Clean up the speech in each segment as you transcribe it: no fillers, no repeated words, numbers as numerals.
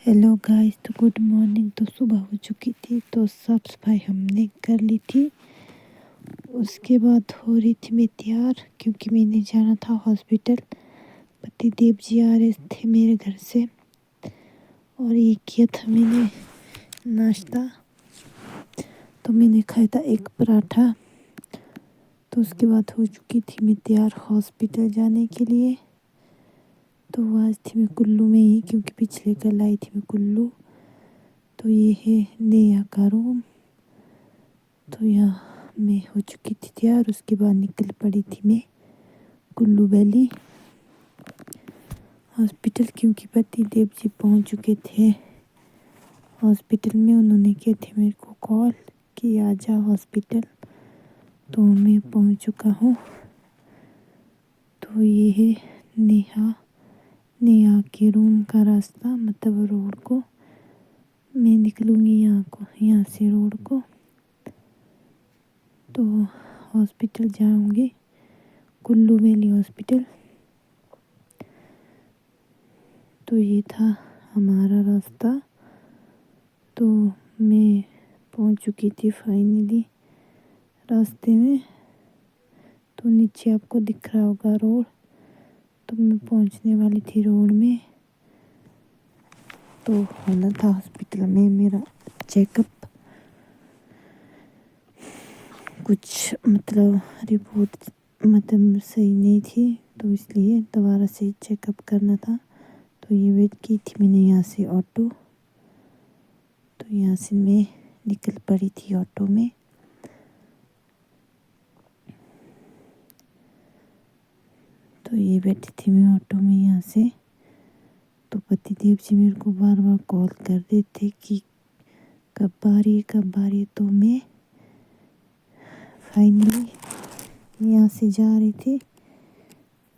Hello guys, तो good morning. तो सुबह हो चुकी थी, तो साफ सफाई हमने कर ली थी। उसके बाद हो रही थी मैं तैयार, क्योंकि मैंने जाना था हॉस्पिटल। पति देव जी आ रहे थे मेरे घर से, और ये किया था मैंने नाश्ता। तो मैंने खाया था एक पराठा। तो उसके बाद हो चुकी थी मैं तैयार हॉस्पिटल जाने के लिए। तो आज थी मैं कुल्लू में ही, क्योंकि पिछले कल आई थी मैं कुल्लू। तो ये है नेहा का रूम। तो यहाँ मैं हो चुकी थी तैयार। उसके बाद निकल पड़ी थी मैं कुल्लू वैली हॉस्पिटल, क्योंकि पति देव जी पहुँच चुके थे हॉस्पिटल में। उन्होंने किए थे मेरे को कॉल कि आ जा हॉस्पिटल। तो मैं पहुँच चुका हूँ। तो ये है नेहा के रूम का रास्ता, मतलब रोड को मैं निकलूँगी यहाँ से रोड को। तो हॉस्पिटल जाऊँगी, कुल्लू वैली हॉस्पिटल। तो ये था हमारा रास्ता। तो मैं पहुंच चुकी थी फाइनली रास्ते में। तो नीचे आपको दिख रहा होगा रोड। तो मैं पहुंचने वाली थी रोड में। तो होना था हॉस्पिटल में मेरा चेकअप। कुछ मतलब रिपोर्ट मतलब सही नहीं थी, तो इसलिए दोबारा से चेकअप करना था। तो ये वेट की थी मैंने यहाँ से ऑटो। तो यहाँ से मैं निकल पड़ी थी ऑटो में। तो ये बैठी थी मैं ऑटो में यहाँ से। तो पति देव जी मेरे को बार बार कॉल कर रहे थे कि कब आ रही है। तो मैं फाइनली यहाँ से जा रही थी।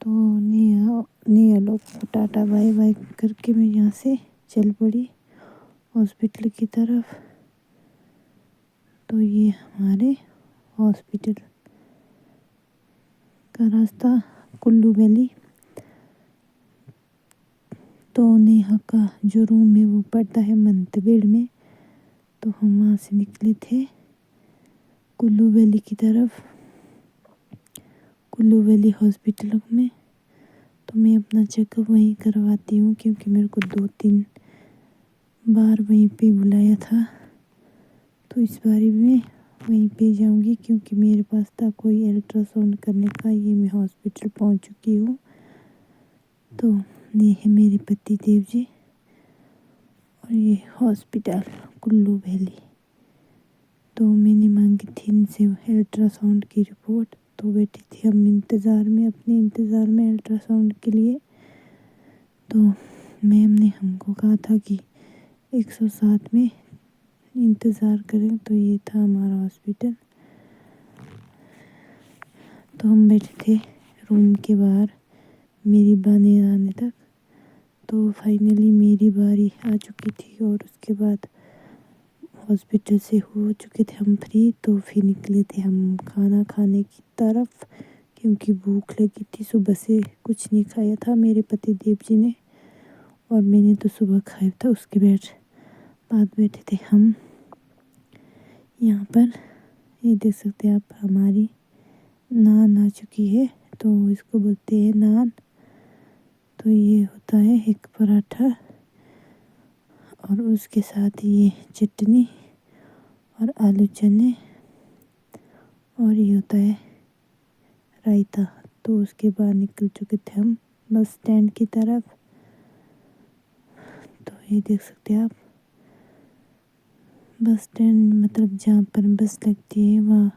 तो नेहा लोग को टाटा बाय बाय करके मैं यहाँ से चल पड़ी हॉस्पिटल की तरफ। तो ये हमारे हॉस्पिटल का रास्ता कुल्लू वैली। तो नेहा का जो रूम है वो पड़ता है मंतबेड़ में। तो हम वहाँ से निकले थे कुल्लू वैली की तरफ, कुल्लू वैली हॉस्पिटल में। तो मैं अपना चेकअप वहीं करवाती हूँ, क्योंकि मेरे को 2-3 बार वहीं पे बुलाया था। तो इस बार भी मैं वहीं पे जाऊँगी, क्योंकि मेरे पास था कोई अल्ट्रासाउंड करने का। ये मैं हॉस्पिटल पहुँच चुकी हूँ। तो ये है मेरे पति देव जी, और ये हॉस्पिटल कुल्लू वैली। तो मैंने मांगी थी इनसे अल्ट्रासाउंड की रिपोर्ट। तो बैठी थी हम अपने इंतज़ार में अल्ट्रासाउंड के लिए। तो मैम ने हमको कहा था कि 107 में इंतज़ार करें। तो ये था हमारा हॉस्पिटल। तो हम बैठे थे रूम के बाहर मेरी बारी आने तक। तो फाइनली मेरी बारी आ चुकी थी, और उसके बाद हॉस्पिटल से हो चुके थे हम फ्री। तो फिर निकले थे हम खाना खाने की तरफ, क्योंकि भूख लगी थी। सुबह से कुछ नहीं खाया था मेरे पति देव जी ने, और मैंने तो सुबह खाया था। उसके बाद बैठे थे हम यहाँ पर। ये देख सकते हैं आप, हमारी नान आ चुकी है। तो इसको बोलते हैं नान। तो ये होता है एक पराठा, और उसके साथ ये चटनी और आलू चने, और ये होता है रायता। तो उसके बाद निकल चुके थे हम बस स्टैंड की तरफ। तो ये देख सकते हैं आप, बस स्टैंड मतलब जहाँ पर बस लगती है वहाँ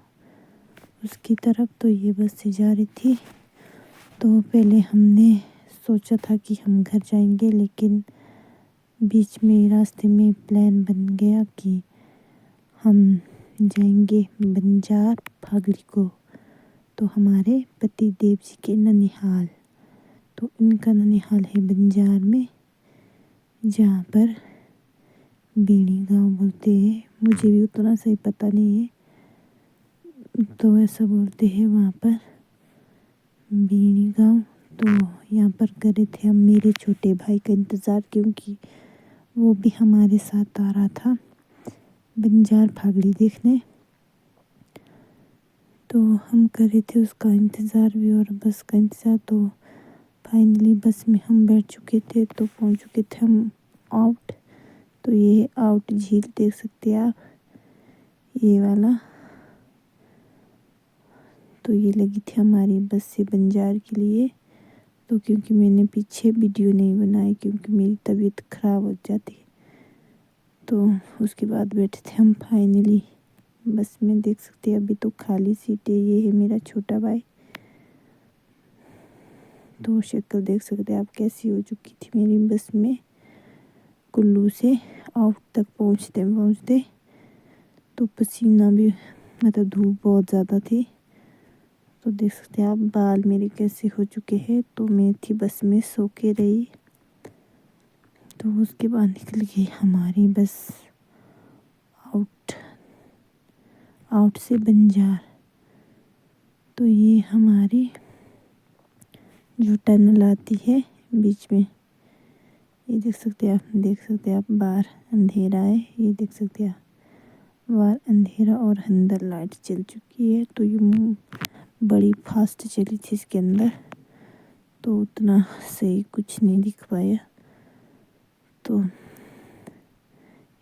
उसकी तरफ। तो ये बस से जा रही थी। तो पहले हमने सोचा था कि हम घर जाएंगे, लेकिन बीच में रास्ते में प्लान बन गया कि हम जाएंगे बंजार फागड़ी को। तो हमारे पति देव जी के ननिहाल। तो इनका ननिहाल है बंजार में, जहाँ पर बीणी गांव बोलते हैं। मुझे भी उतना सही पता नहीं है, तो ऐसा बोलते हैं वहाँ पर बीणी गांव। तो यहाँ पर करे थे हम मेरे छोटे भाई का इंतज़ार, क्योंकि वो भी हमारे साथ आ रहा था बंजार फागड़ी देखने। तो हम कर रहे थे उसका इंतज़ार भी और बस का इंतज़ार। तो फाइनली बस में हम बैठ चुके थे, तो पहुंच चुके थे हम आउट। तो ये आउट झील देख सकते हैं आप, ये वाला। तो ये लगी थी हमारी बस से बंजार के लिए। तो क्योंकि मैंने पीछे वीडियो नहीं बनाई क्योंकि मेरी तबीयत ख़राब हो जाती, तो उसके बाद बैठे थे हम फाइनली बस में। देख सकते हैं अभी तो खाली सीट है। ये है मेरा छोटा भाई। तो शक्ल देख सकते हैं आप कैसी हो चुकी थी मेरी बस में। कुल्लू से आउट तक पहुँचते पहुँचते तो पसीना भी, मतलब धूप बहुत ज़्यादा थी। तो देख सकते हैं आप बाल मेरे कैसे हो चुके हैं। तो मैं थी बस में, सो के रही। तो उसके बाद निकल गई हमारी बस आउट से बंजार। तो ये हमारी जो टनल आती है बीच में, ये देख सकते हैं आप बाहर अंधेरा है। ये देख सकते हैं बाहर अंधेरा और अंदर लाइट चल चुकी है। तो ये बड़ी फास्ट चली थी इसके अंदर, तो उतना सही कुछ नहीं दिख पाया। तो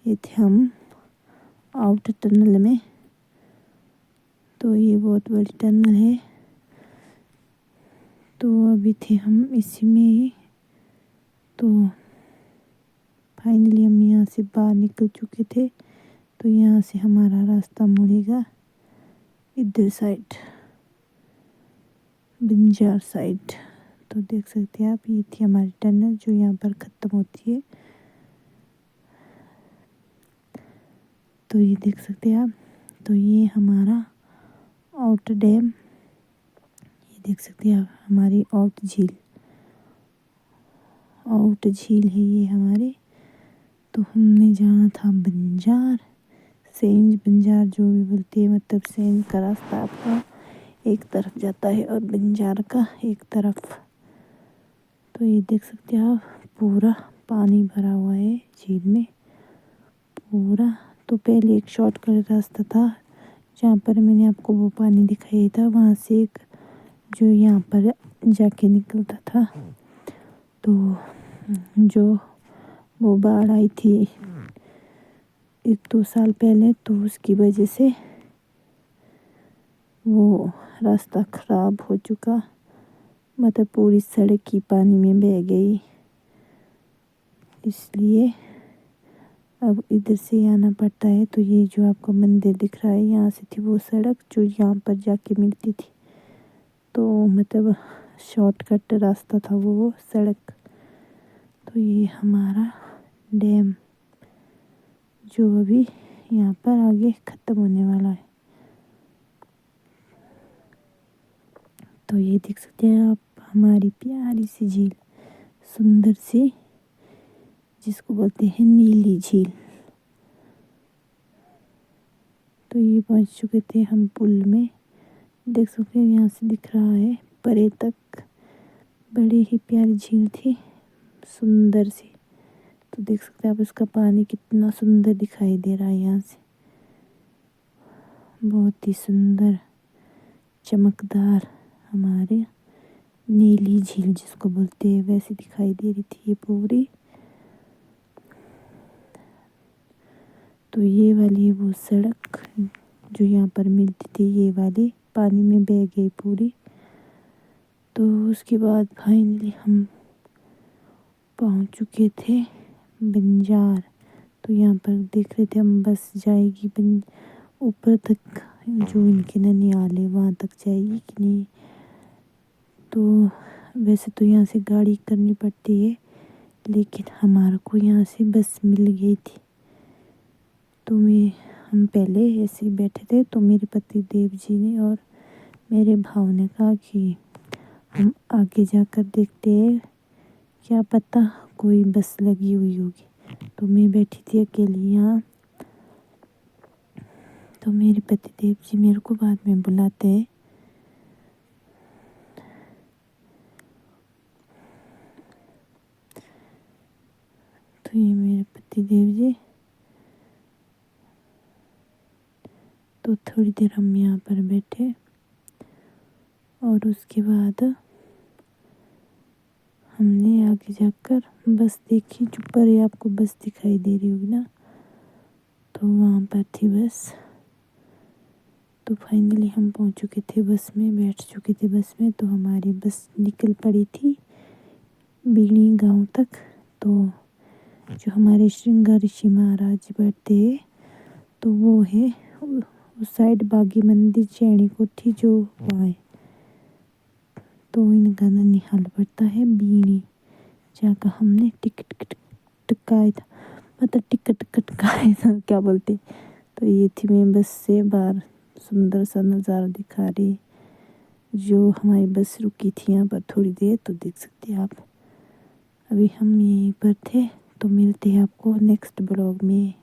ये थे हम आउट टनल में। तो ये बहुत बड़ी टनल है। तो अभी थे हम इसी में ही। तो फाइनली हम यहाँ से बाहर निकल चुके थे। तो यहाँ से हमारा रास्ता मुड़ेगा इधर साइड, बंजार साइड। तो देख सकते हैं आप, ये थी हमारी टनल जो यहाँ पर ख़त्म होती है। तो ये देख सकते हैं आप, तो ये हमारा आउट डैम, ये देख सकते हैं आप हमारी आउट झील है ये हमारी। तो हमने जाना था बंजार, सेंज बंजार जो भी बोलते हैं, मतलब सेंज का रास्ता आपका एक तरफ जाता है और बंजार का एक तरफ। तो ये देख सकते हैं आप, पूरा पानी भरा हुआ है झील में पूरा। तो पहले एक शॉर्टकट रास्ता था जहाँ पर मैंने आपको वो पानी दिखाया था, वहाँ से एक जो यहाँ पर जाके निकलता था। तो जो वो बाढ़ आई थी 1-2 साल पहले, तो उसकी वजह से वो रास्ता ख़राब हो चुका, मतलब पूरी सड़क ही पानी में बह गई। इसलिए अब इधर से आना पड़ता है। तो ये जो आपको मंदिर दिख रहा है, यहाँ से थी वो सड़क जो यहाँ पर जाके मिलती थी। तो मतलब शॉर्टकट रास्ता था वो सड़क। तो ये हमारा डैम जो अभी यहाँ पर आगे ख़त्म होने वाला है। तो ये देख सकते हैं आप हमारी प्यारी सी झील, सुंदर सी, जिसको बोलते हैं नीली झील। तो ये पहुंच चुके थे हम पुल में। देख सकते हैं यहाँ से दिख रहा है परे तक, बड़ी ही प्यारी झील थी, सुंदर सी। तो देख सकते हैं आप इसका पानी कितना सुंदर दिखाई दे रहा है यहाँ से, बहुत ही सुंदर चमकदार हमारे नीली झील जिसको बोलते हैं वैसी दिखाई दे रही थी ये पूरी। तो ये वाली वो सड़क जो यहाँ पर मिलती थी, ये वाली पानी में बह गई पूरी। तो उसके बाद फाइनली हम पहुँच चुके थे बंजार। तो यहाँ पर देख रहे थे हम बस जाएगी ऊपर तक, जो इनके ननिहाल है वहाँ तक जाएगी कि नहीं। तो वैसे तो यहाँ से गाड़ी करनी पड़ती है, लेकिन हमारे को यहाँ से बस मिल गई थी। तो हम पहले ऐसे ही बैठे थे। तो मेरे पति देव जी ने और मेरे भाव ने कहा कि हम आगे जाकर देखते हैं, क्या पता कोई बस लगी हुई होगी। तो मैं बैठी थी अकेली यहाँ। तो मेरे पति देव जी मेरे को बाद में बुलाते हैं। तो ये मेरे पति देव जी। तो थोड़ी देर हम यहाँ पर बैठे और उसके बाद हमने आगे जाकर बस देखी। जो पर आपको बस दिखाई दे रही होगी ना, तो वहाँ पर थी बस। तो फाइनली हम पहुँच चुके थे बस में, बैठ चुके थे बस में। तो हमारी बस निकल पड़ी थी बीणी गांव तक। तो जो हमारे श्रृंगार ऋषि महाराज बैठते हैं, तो वो है उस साइड बागी मंदिर चैणी कोठी जो वहाँ है। तो इनका ननिहाल पड़ता है बीणी, जाकर हमने टिकट कटकाया था, मतलब टिकट कटकाया था क्या बोलते। तो ये थी मैं बस से बाहर सुंदर सा नज़ारा दिखा रही। जो हमारी बस रुकी थी यहाँ पर थोड़ी देर, तो देख सकते हैं आप। अभी हम यहीं पर थे। तो मिलते हैं आपको नेक्स्ट ब्लॉग में।